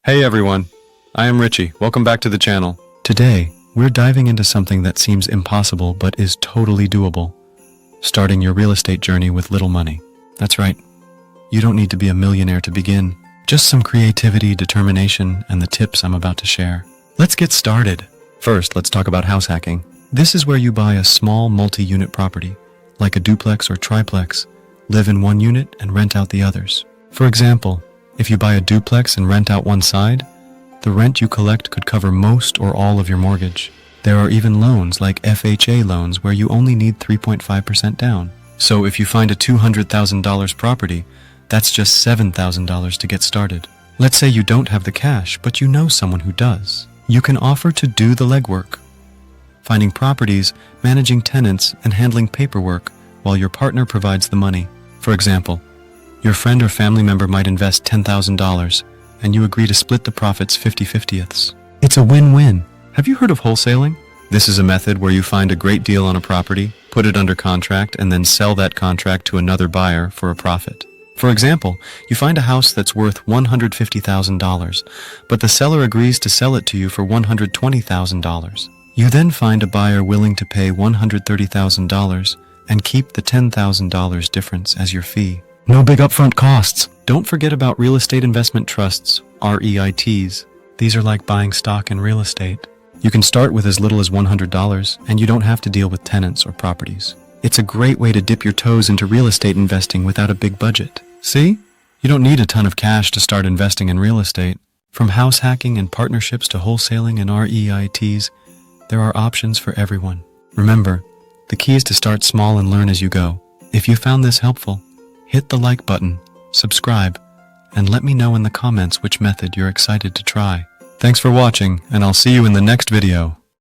Hey everyone, I am Richie. Welcome back to the channel. Today, we're diving into something that seems impossible but is totally doable. Starting your real estate journey with little money. That's right. You don't need to be a millionaire to begin. Just some creativity, determination, and the tips I'm about to share. Let's get started. First, let's talk about house hacking. This is where you buy a small multi-unit property, like a duplex or triplex, live in one unit and rent out the others. For example, if you buy a duplex and rent out one side, the rent you collect could cover most or all of your mortgage. There are even loans like FHA loans where you only need 3.5% down. So if you find a $200,000 property, that's just $7,000 to get started. Let's say you don't have the cash, but you know someone who does. You can offer to do the legwork, finding properties, managing tenants, and handling paperwork while your partner provides the money. For example, your friend or family member might invest $10,000, and you agree to split the profits 50/50. It's a win-win. Have you heard of wholesaling? This is a method where you find a great deal on a property, put it under contract, and then sell that contract to another buyer for a profit. For example, you find a house that's worth $150,000, but the seller agrees to sell it to you for $120,000. You then find a buyer willing to pay $130,000 and keep the $10,000 difference as your fee. No big upfront costs. Don't forget about real estate investment trusts, REITs. These are like buying stock in real estate. You can start with as little as $100, and you don't have to deal with tenants or properties. It's a great way to dip your toes into real estate investing without a big budget. See? You don't need a ton of cash to start investing in real estate. From house hacking and partnerships to wholesaling and REITs, there are options for everyone. Remember, the key is to start small and learn as you go. If you found this helpful, hit the like button, subscribe, and let me know in the comments which method you're excited to try. Thanks for watching, and I'll see you in the next video.